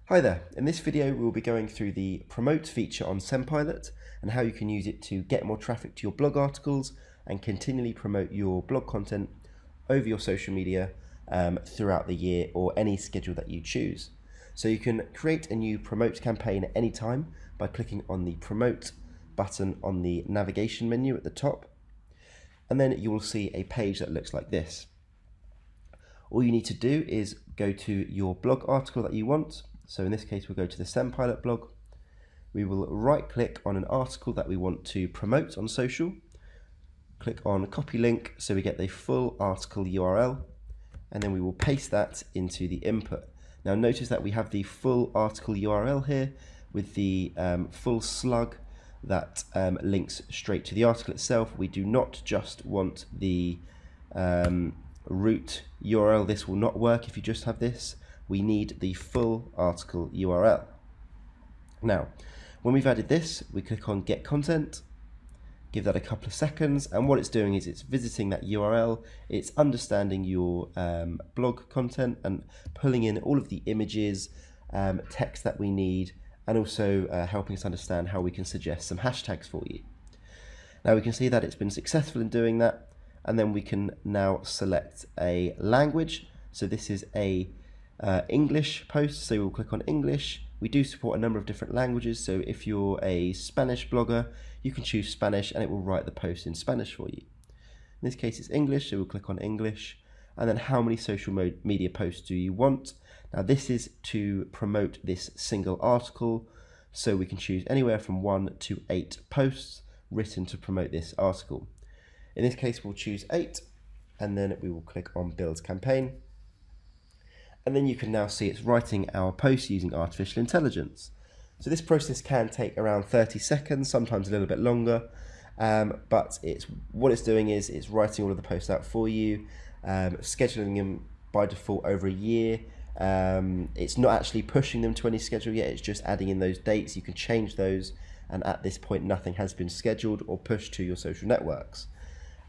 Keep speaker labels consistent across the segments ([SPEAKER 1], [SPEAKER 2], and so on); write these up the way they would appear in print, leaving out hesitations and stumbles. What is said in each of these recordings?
[SPEAKER 1] Hi there, in this video we'll be going through the promote feature on SendPilot and how you can use it to get more traffic to your blog articles and continually promote your blog content over your social media throughout the year or any schedule that you choose. So you can create a new promote campaign at any time by clicking on the promote button on the navigation menu at the top, and then you will see a page that looks like this. All you need to do is go to your blog article that you want. So in this case, we'll go to the SendPilot blog. We will right click on an article that we want to promote on social. Click on copy link so we get the full article URL, and then we will paste that into the input. Now notice that we have the full article URL here with the full slug that links straight to the article itself. We do not just want the root URL. This will not work if you just have this. We need the full article URL. Now, when we've added this, we click on Get Content, give that a couple of seconds, and what it's doing is it's visiting that URL, it's understanding your blog content and pulling in all of the images, text that we need, and also helping us understand how we can suggest some hashtags for you. Now we can see that it's been successful in doing that, and then we can now select a language. So this is a English post, so we'll click on English. We do support a number of different languages, so if you're a Spanish blogger, you can choose Spanish and it will write the post in Spanish for you. In this case it's English, so we'll click on English, and then how many social media posts do you want? Now this is to promote this single article, so we can choose anywhere from 1 to 8 posts written to promote this article. In this case we'll choose 8, and then we will click on Build Campaign. And then you can now see it's writing our post using artificial intelligence. So this process can take around 30 seconds, sometimes a little bit longer, but what it's doing is it's writing all of the posts out for you, scheduling them by default over a year. It's not actually pushing them to any schedule yet, it's just adding in those dates. You can change those, and at this point nothing has been scheduled or pushed to your social networks.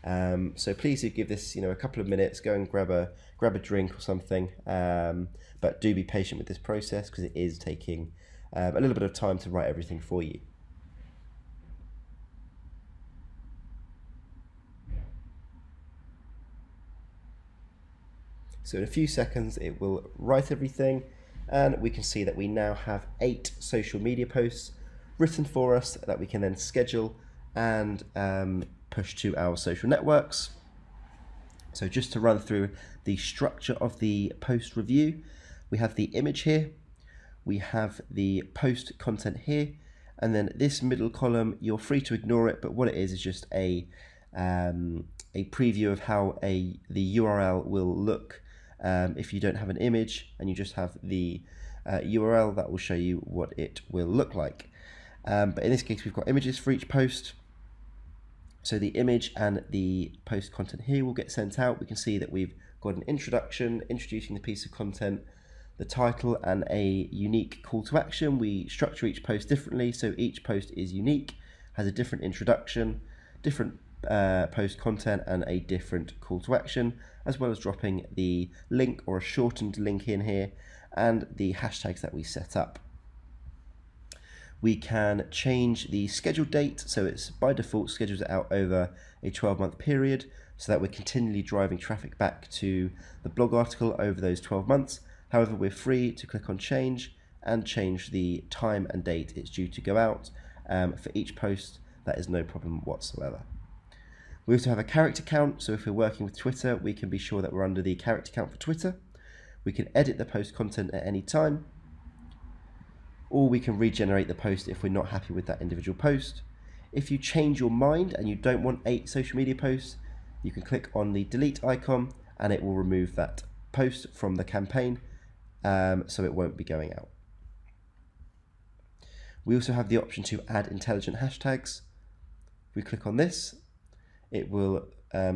[SPEAKER 1] So please do give this a couple of minutes, go and grab a drink or something, but do be patient with this process because it is taking a little bit of time to write everything for you. So in a few seconds it will write everything, and we can see that we now have 8 social media posts written for us that we can then schedule and push to our social networks. So just to run through the structure of the post review, we have the image here, we have the post content here, and then this middle column, you're free to ignore it, but what it is just a preview of how the URL will look if you don't have an image and you just have the URL. That will show you what it will look like. But in this case we've got images for each post. So the image and the post content here will get sent out. We can see that we've got an introduction, introducing the piece of content, the title, and a unique call to action. We structure each post differently, so each post is unique, has a different introduction, different post content, and a different call to action, as well as dropping the link or a shortened link in here, and the hashtags that we set up. We can change the scheduled date, so it's by default schedules it out over a 12-month period so that we're continually driving traffic back to the blog article over those 12 months. However, we're free to click on change and change the time and date it's due to go out for each post. That is no problem whatsoever. We also have a character count, so if we're working with Twitter, we can be sure that we're under the character count for Twitter. We can edit the post content at any time, or we can regenerate the post if we're not happy with that individual post. If you change your mind and you don't want 8 social media posts, you can click on the delete icon and it will remove that post from the campaign, so it won't be going out. We also have the option to add intelligent hashtags. If we click on this, it will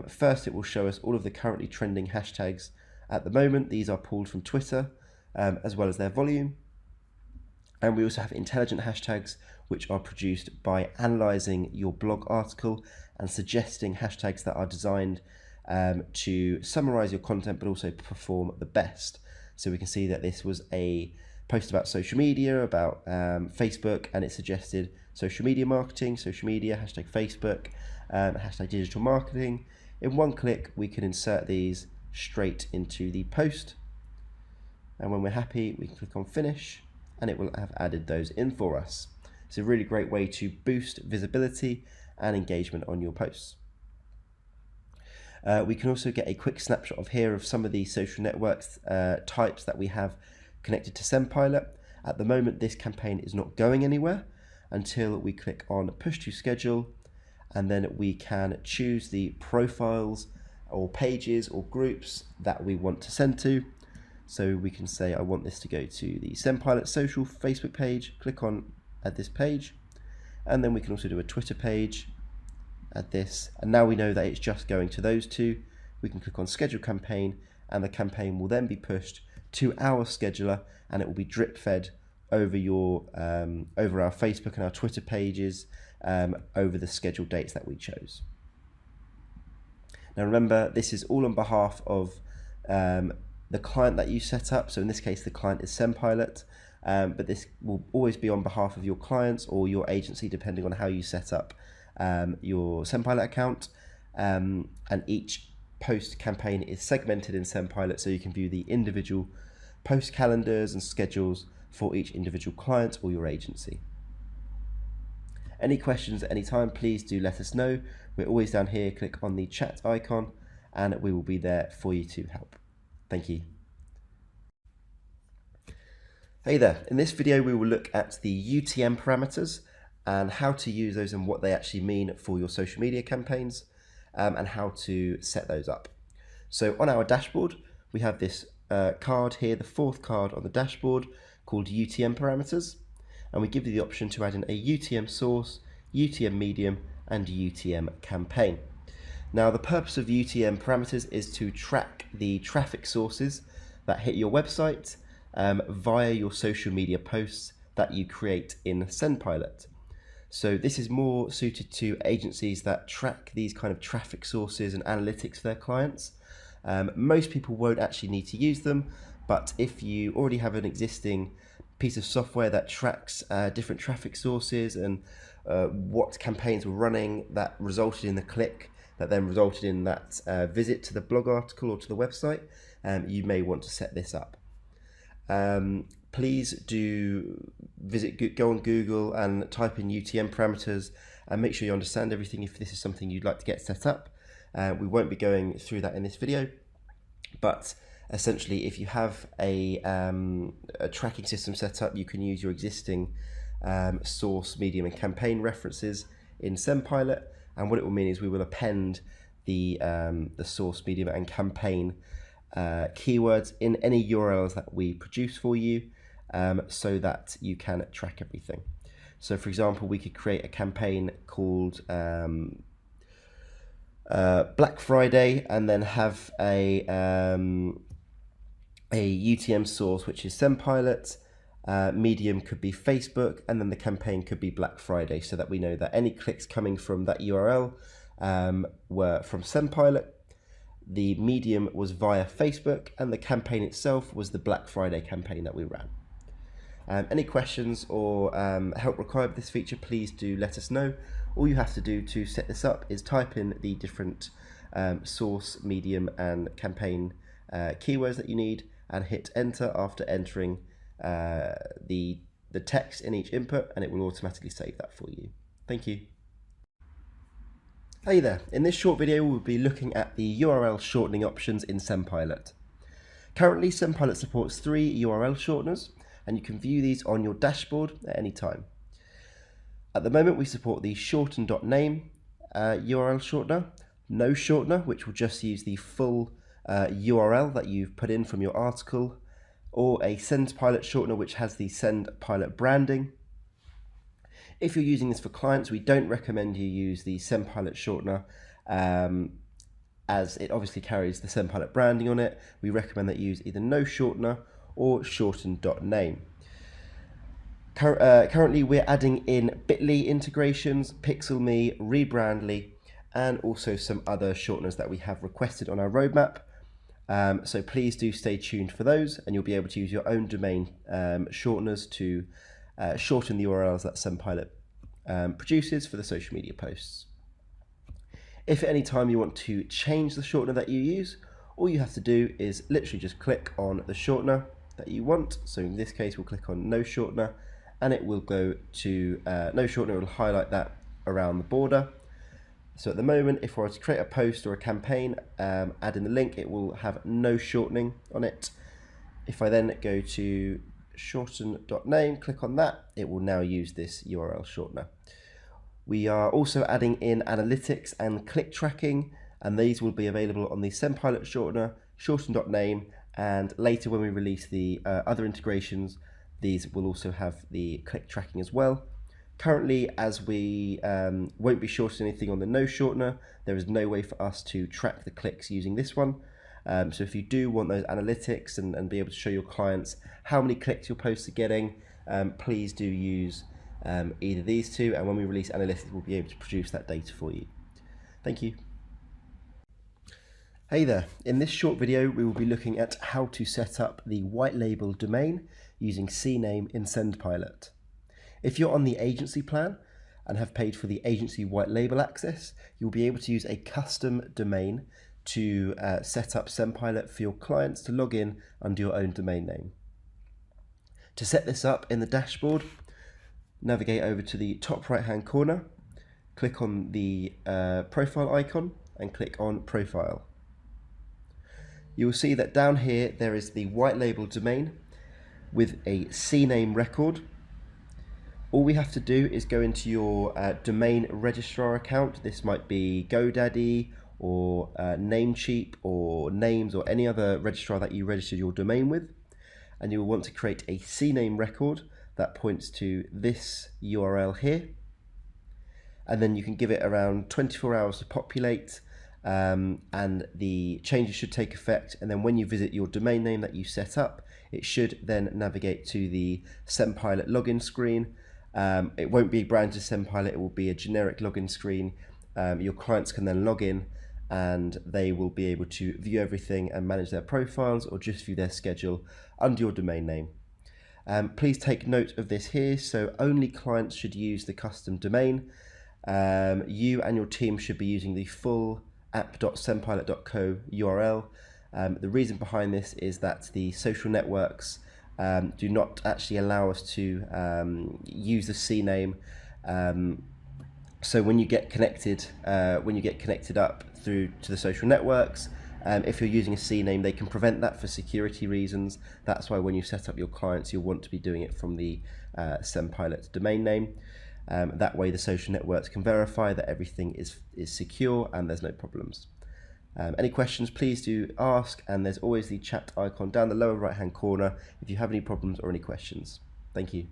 [SPEAKER 1] first it will show us all of the currently trending hashtags at the moment. These are pulled from Twitter as well as their volume. And we also have intelligent hashtags, which are produced by analyzing your blog article and suggesting hashtags that are designed to summarize your content but also perform the best. So we can see that this was a post about social media, about Facebook, and it suggested social media marketing, social media, hashtag Facebook, hashtag digital marketing. In one click, we can insert these straight into the post. And when we're happy, we can click on finish and it will have added those in for us. It's a really great way to boost visibility and engagement on your posts. We can also get a quick snapshot of here of some of the social networks types that we have connected to SendPilot. At the moment, this campaign is not going anywhere until we click on push to schedule, and then we can choose the profiles or pages or groups that we want to send to. So we can say I want this to go to the SendPilot social Facebook page, click on add this page, and then we can also do a Twitter page, add this, and now we know that it's just going to those two. We can click on schedule campaign, and the campaign will then be pushed to our scheduler, and it will be drip fed over your over our Facebook and our Twitter pages over the scheduled dates that we chose. Now remember, this is all on behalf of the client that you set up. So in this case, the client is SendPilot, but this will always be on behalf of your clients or your agency, depending on how you set up your SendPilot account. And each post campaign is segmented in SendPilot, so you can view the individual post calendars and schedules for each individual client or your agency. Any questions at any time, please do let us know. We're always down here. Click on the chat icon and we will be there for you to help. Thank you. Hey there, in this video we will look at the UTM parameters and how to use those and what they actually mean for your social media campaigns and how to set those up. So on our dashboard we have this card here, the fourth card on the dashboard, called UTM parameters, and we give you the option to add in a UTM source, UTM medium and UTM campaign. Now the purpose of UTM parameters is to track the traffic sources that hit your website via your social media posts that you create in SendPilot. So this is more suited to agencies that track these kind of traffic sources and analytics for their clients. Most people won't actually need to use them, but if you already have an existing piece of software that tracks different traffic sources and what campaigns were running that resulted in the click that then resulted in that visit to the blog article or to the website, you may want to set this up. Please do go on Google and type in UTM parameters and make sure you understand everything if this is something you'd like to get set up. We won't be going through that in this video, but essentially if you have a tracking system set up, you can use your existing source, medium and campaign references in SendPilot, and what it will mean is we will append the source, medium and campaign keywords in any URLs that we produce for you, so that you can track everything. So for example, we could create a campaign called Black Friday and then have a UTM source which is SendPilot, medium could be Facebook, and then the campaign could be Black Friday, so that we know that any clicks coming from that URL were from SendPilot. The medium was via Facebook, and the campaign itself was the Black Friday campaign that we ran. Any questions or help required with this feature, please do let us know. All you have to do to set this up is type in the different source, medium and campaign keywords that you need and hit enter after entering the text in each input, and it will automatically save that for you. Thank you. Hey there, in this short video we'll be looking at the URL shortening options in SendPilot. Currently SendPilot supports 3 URL shorteners, and you can view these on your dashboard at any time. At the moment we support the shorten.name URL shortener, no shortener, which will just use the full URL that you've put in from your article, or a SendPilot shortener which has the SendPilot branding. If you're using this for clients, we don't recommend you use the SendPilot shortener as it obviously carries the SendPilot branding on it. We recommend that you use either no shortener or shorten.name. Currently we're adding in Bitly integrations, PixelMe, Rebrandly, and also some other shorteners that we have requested on our roadmap. So please do stay tuned for those, and you'll be able to use your own domain shorteners to shorten the URLs that SendPilot produces for the social media posts. If at any time you want to change the shortener that you use, all you have to do is literally just click on the shortener that you want. So in this case, we'll click on no shortener, and it will go to no shortener. It will highlight that around the border. So at the moment, if I were to create a post or a campaign, add in the link, it will have no shortening on it. If I then go to shorten.name, click on that, it will now use this URL shortener. We are also adding in analytics and click tracking, and these will be available on the SendPilot shortener, shorten.name, and later when we release the other integrations, these will also have the click tracking as well. Currently, as we won't be shortening anything on the no shortener, there is no way for us to track the clicks using this one. So if you do want those analytics and be able to show your clients how many clicks your posts are getting, please do use either these two, and when we release analytics, we'll be able to produce that data for you. Thank you. Hey there, in this short video we will be looking at how to set up the white label domain using CNAME in SendPilot. If you're on the agency plan and have paid for the agency white label access, you'll be able to use a custom domain to set up SendPilot for your clients to log in under your own domain name. To set this up in the dashboard, navigate over to the top right hand corner, click on the profile icon and click on profile. You will see that down here there is the white label domain with a CNAME record. All we have to do is go into your domain registrar account. This might be GoDaddy or Namecheap or Names or any other registrar that you registered your domain with, and you will want to create a CNAME record that points to this URL here, and then you can give it around 24 hours to populate, and the changes should take effect, and then when you visit your domain name that you set up, it should then navigate to the SendPilot login screen. It won't be branded SendPilot, it will be a generic login screen. Your clients can then log in and they will be able to view everything and manage their profiles or just view their schedule under your domain name. Please take note of this here, so only clients should use the custom domain. You and your team should be using the full app.sendpilot.co URL. The reason behind this is that the social networks do not actually allow us to use the CNAME. So when you get connected up through to the social networks, if you're using a CNAME, they can prevent that for security reasons. That's why when you set up your clients, you'll want to be doing it from the SendPilot domain name. That way the social networks can verify that everything is secure and there's no problems. Any questions, please do ask, and there's always the chat icon down the lower right hand corner if you have any problems or any questions. Thank you.